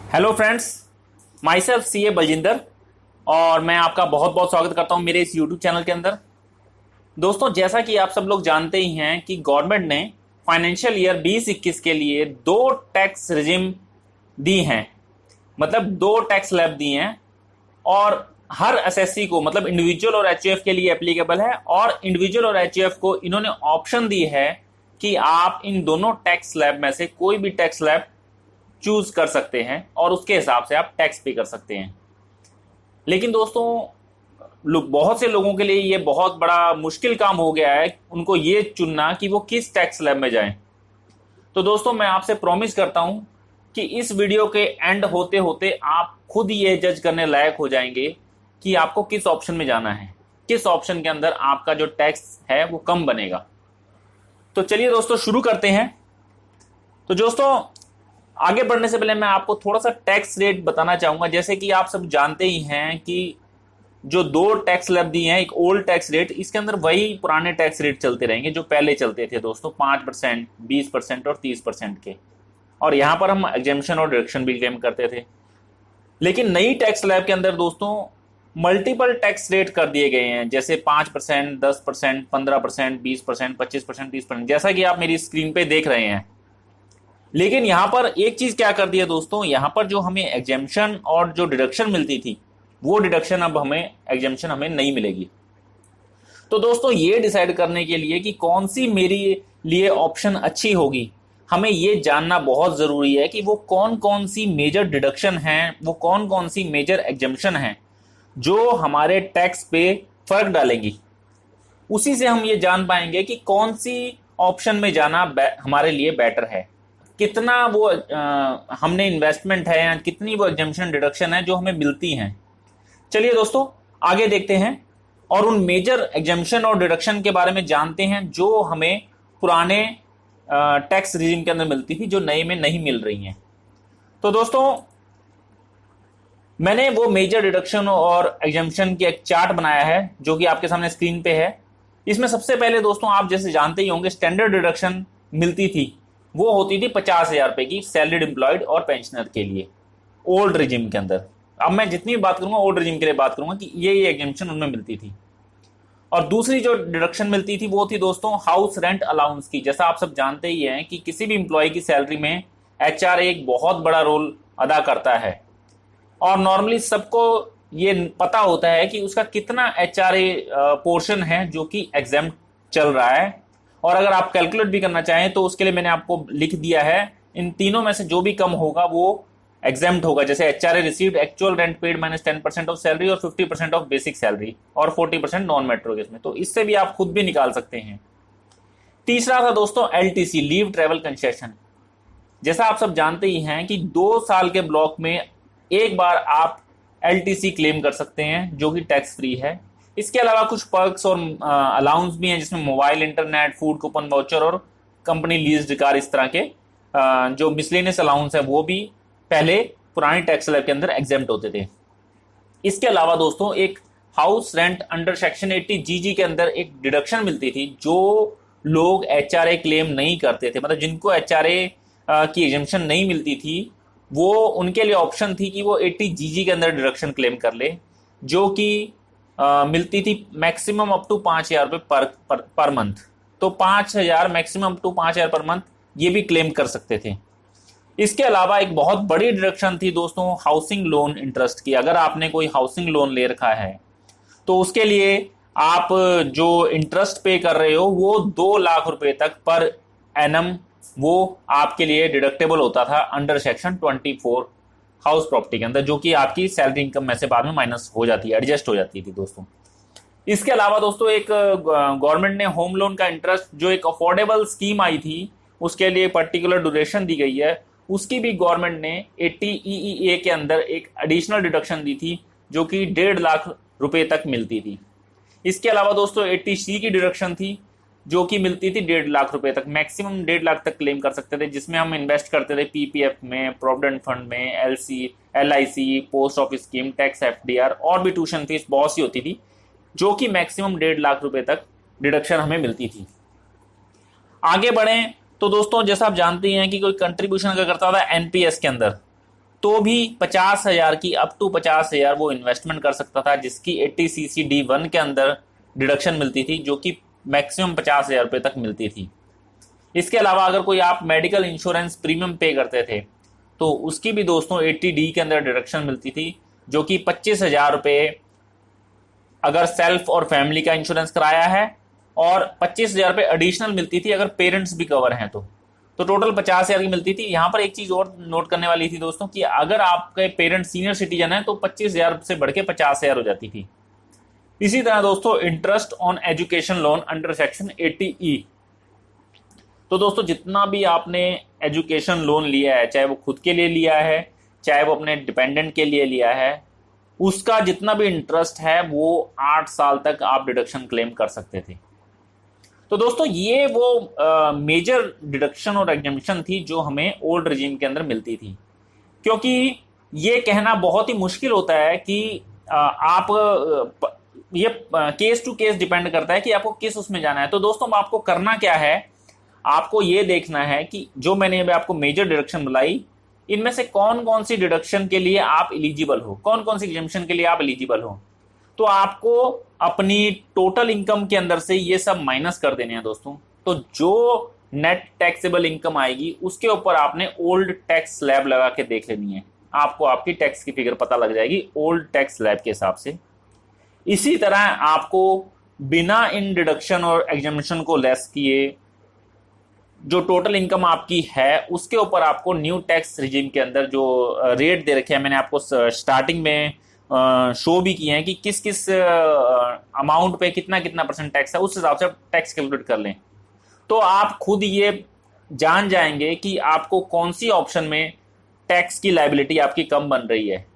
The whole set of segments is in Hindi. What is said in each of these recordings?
Hello friends, my self CA Baljinder और मैं आपका बहुत बहुत स्वागत करता हूं मेरे इस यूट्यूब चैनल के अंदर। दोस्तों, जैसा कि आप सब लोग जानते ही हैं कि गवर्नमेंट ने फाइनेंशियल ईयर 2021 के लिए दो टैक्स रिजिम दी हैं, मतलब दो टैक्स स्लैब दी हैं और हर एसएससी को मतलब इंडिविजुअल और एचयूएफ के लिए एप्लीकेबल है। और इंडिविजुअल और एचयूएफ को इन्होंने ऑप्शन दी है कि आप इन दोनों टैक्स स्लैब में से कोई भी टैक्स स्लैब चूज कर सकते हैं और उसके हिसाब से आप टैक्स पे कर सकते हैं। लेकिन दोस्तों, बहुत से लोगों के लिए ये बहुत बड़ा मुश्किल काम हो गया है उनको ये चुनना कि वो किस टैक्स स्लैब में जाएं। तो दोस्तों, मैं आपसे प्रॉमिस करता हूं कि इस वीडियो के एंड होते होते आप खुद ये जज करने लायक हो जाएंगे कि आपको किस ऑप्शन में जाना है, किस ऑप्शन के अंदर आपका जो टैक्स है वो कम बनेगा। तो चलिए दोस्तों, शुरू करते हैं। तो दोस्तों, आगे बढ़ने से पहले मैं आपको थोड़ा सा टैक्स रेट बताना चाहूंगा। जैसे कि आप सब जानते ही हैं कि जो दो टैक्स स्लैब दिए हैं, एक ओल्ड टैक्स रेट, इसके अंदर वही पुराने टैक्स रेट चलते रहेंगे जो पहले चलते थे दोस्तों, 5%, 20% और 30% के। और यहां पर हम एग्जेम्पशन और डिडक्शन भी क्लेम करते थे। लेकिन नई टैक्स स्लैब के अंदर दोस्तों मल्टीपल टैक्स रेट कर दिए गए हैं, जैसे 5%, 10%, 15%, 20%, 25%, 30%, जैसा कि आप मेरी स्क्रीन पे देख रहे हैं। लेकिन यहां पर एक चीज क्या कर दी है दोस्तों, यहां पर जो हमें एग्जेम्पशन और जो डिडक्शन मिलती थी वो डिडक्शन अब हमें एग्जेम्पशन हमें नहीं मिलेगी। तो दोस्तों, ये डिसाइड करने के लिए कि कौन सी मेरी लिए ऑप्शन अच्छी होगी, हमें ये जानना बहुत जरूरी है कि वो कौन कौन सी मेजर डिडक्शन हैं, वो कौन कौन सी मेजर एग्जेम्पशन हैं जो हमारे टैक्स पे फर्क डालेंगी। उसी से हम ये जान पाएंगे कि कौन सी ऑप्शन में जाना हमारे लिए बेटर है, कितना वो हमने इन्वेस्टमेंट है या कितनी वो एग्जेम्पशन डिडक्शन है जो हमें मिलती हैं। चलिए दोस्तों, आगे देखते हैं और उन मेजर एग्जेम्पशन और डिडक्शन के बारे में जानते हैं जो हमें पुराने टैक्स रिजिम के अंदर मिलती थी, जो नए में नहीं मिल रही हैं। तो दोस्तों, मैंने वो मेजर डिडक्शन और एग्जेम्पशन की एक चार्ट बनाया है जो कि आपके सामने स्क्रीन पे है। इसमें सबसे पहले दोस्तों, आप जैसे जानते ही होंगे, स्टैंडर्ड डिडक्शन मिलती थी, वो होती थी 50,000 रुपए की सैलरीड एम्प्लॉयड और पेंशनर के लिए ओल्ड रिजिम के अंदर। अब मैं जितनी भी बात करूंगा ओल्ड रिजिम के लिए बात करूंगा कि ये एग्जेम्पशन उनमें मिलती थी। और दूसरी जो डिडक्शन मिलती थी वो थी दोस्तों हाउस रेंट अलाउंस की। जैसा आप सब जानते ही हैं कि किसी भी इंप्लॉय की सैलरी में एचआरए एक बहुत बड़ा रोल अदा करता है और नॉर्मली सबको ये पता होता है कि उसका कितना एचआरए पोर्शन है जो कि एग्जेम्प्ट चल रहा है। और अगर आप कैलकुलेट भी करना चाहें तो उसके लिए मैंने आपको लिख दिया है, इन तीनों में से जो भी कम होगा वो एग्जेम्प्ट होगा। जैसे HRA received actual rent paid minus 10% of salary और 50% ऑफ बेसिक सैलरी और 40% नॉन मेट्रो केस में। तो इससे भी आप खुद भी निकाल सकते हैं। तीसरा था दोस्तों एलटीसी, लीव ट्रेवल कंसेशन। जैसा आप सब जानते ही हैं कि 2 साल के ब्लॉक में एक बार आप एलटीसी क्लेम कर सकते हैं जो कि टैक्स फ्री है। इसके अलावा कुछ पर्क्स और अलाउंस भी हैं, जिसमें mobile, internet, food coupon voucher और कंपनी लीज्ड कार, इस तरह के जो मिसलेनियस अलाउंस है वो भी पहले पुरानी टैक्स स्लैब के अंदर एग्जेम्प्ट होते थे। इसके अलावा दोस्तों एक हाउस रेंट अंडर सेक्शन 80 जीजी के अंदर एक डिडक्शन मिलती थी जो लोग एचआरए क्लेम नहीं करते थे, मतलब जिनको एचआरए की एग्जेम्पशन नहीं मिलती थी, वो उनके लिए ऑप्शन थी कि वो 80 जीजी के अंदर डिडक्शन क्लेम कर ले, जो कि मिलती थी मैक्सिमम अप टू 5,000 रुपये पर मंथ। तो 5,000 maximum up to 5,000 per month ये भी क्लेम कर सकते थे। इसके अलावा एक बहुत बड़ी डिडक्शन थी दोस्तों हाउसिंग लोन इंटरेस्ट की। अगर आपने कोई हाउसिंग लोन ले रखा है तो उसके लिए आप जो इंटरेस्ट पे कर रहे हो वो 2 लाख रुपए तक पर एनम वो आपके लिए डिडक्टेबल होता था अंडर सेक्शन 24 हाउस प्रॉपर्टी के अंदर, जो कि आपकी सैलरी इनकम में से बाद में माइनस हो जाती है, एडजस्ट हो जाती थी दोस्तों। इसके अलावा दोस्तों एक गवर्नमेंट ने होम लोन का इंटरेस्ट, जो एक अफोर्डेबल स्कीम आई थी, उसके लिए पर्टिकुलर ड्यूरेशन दी गई है, उसकी भी गवर्नमेंट ने 80 ईईए के अंदर एक एडिशनल डिडक्शन दी थी जो कि 1.5 लाख रुपए तक मिलती थी। इसके अलावा दोस्तों 80C की डिडक्शन थी जो कि मिलती थी 1.5 लाख रुपए तक, मैक्सिमम 1.5 लाख तक क्लेम कर सकते थे, जिसमें हम इन्वेस्ट करते थे पीपीएफ में, प्रोविडेंट फंड में, LIC, post office scheme, tax FDR और भी ट्यूशन फीस बहुत सी होती थी, जो कि मैक्सिमम 1.5 लाख रुपए तक डिडक्शन हमें मिलती थी। आगे बढ़े तो दोस्तों, जैसा आप जानते हैं कि कोई कंट्रीब्यूशन अगर करता था एनपीएस के अंदर तो भी 50,000 की अप टू 50,000 वो इन्वेस्टमेंट कर सकता था, जिसकी 80cc D1 के अंदर डिडक्शन मिलती थी, जो कि मैक्सिमम 50,000 रुपये तक मिलती थी। इसके अलावा अगर कोई आप मेडिकल इंश्योरेंस प्रीमियम पे करते थे तो उसकी भी दोस्तों 80D के अंदर डिडक्शन मिलती थी, जो कि 25,000 रुपये अगर सेल्फ और फैमिली का इंश्योरेंस कराया है, और 25,000 रुपये एडिशनल मिलती थी अगर पेरेंट्स भी कवर हैं तो टोटल 50,000 की मिलती थी। यहां पर एक चीज और नोट करने वाली थी दोस्तों कि अगर आपके पेरेंट्स सीनियर सिटीजन है तो 25,000 से बढ़ के 50,000 हो जाती थी। इसी तरह दोस्तों interest on education loan under section 80E, तो दोस्तों जितना भी आपने एजुकेशन लोन लिया है, चाहे वो खुद के लिए लिया है चाहे वो अपने डिपेंडेंट के लिए लिया है, उसका जितना भी इंटरेस्ट है वो 8 साल तक आप डिडक्शन क्लेम कर सकते थे। तो दोस्तों ये वो मेजर डिडक्शन और एग्जेम्पशन थी जो हमें ओल्ड रिजीम के अंदर मिलती थी। क्योंकि ये कहना बहुत ही मुश्किल होता है कि ये केस टू केस डिपेंड करता है कि आपको किस उसमें जाना है। तो दोस्तों आपको करना क्या है, आपको ये देखना है कि जो मैंने अभी आपको मेजर डिडक्शन बुलाई, इनमें से कौन कौन सी डिडक्शन के लिए आप एलिजिबल हो, कौन कौन सी एग्जेम्पशन के लिए आप एलिजिबल हो। तो आपको अपनी टोटल इनकम के अंदर से ये सब माइनस कर देने हैं दोस्तों। तो जो नेट टैक्सेबल इनकम आएगी उसके ऊपर आपने ओल्ड टैक्स स्लैब लगा के देख लेनी है, आपको आपकी टैक्स की फिगर पता लग जाएगी ओल्ड टैक्स स्लैब के हिसाब से। इसी तरह आपको बिना इन डिडक्शन और एग्जेम्पशन को लेस किए जो टोटल इनकम आपकी है उसके ऊपर आपको न्यू टैक्स रिजीम के अंदर जो रेट दे रखे हैं, मैंने आपको स्टार्टिंग में शो भी किए हैं कि किस किस अमाउंट पे कितना कितना परसेंट टैक्स है, उस हिसाब से टैक्स कैलकुलेट कर लें। तो आप खुद ये जान जाएंगे कि आपको कौन सी ऑप्शन में टैक्स की लायबिलिटी आपकी कम बन रही है।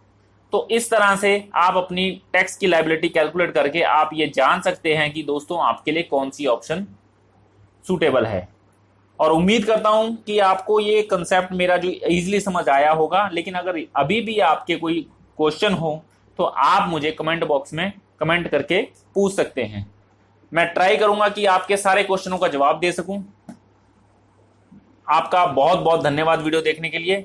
तो इस तरह से आप अपनी टैक्स की लायबिलिटी कैलकुलेट करके आप ये जान सकते हैं कि दोस्तों आपके लिए कौन सी ऑप्शन सूटेबल है। और उम्मीद करता हूं कि आपको ये कंसेप्ट मेरा जो इजीली समझ आया होगा। लेकिन अगर अभी भी आपके कोई क्वेश्चन हो तो आप मुझे कमेंट बॉक्स में कमेंट करके पूछ सकते हैं, मैं ट्राई करूंगा कि आपके सारे क्वेश्चनों का जवाब दे सकूं। आपका बहुत बहुत धन्यवाद वीडियो देखने के लिए।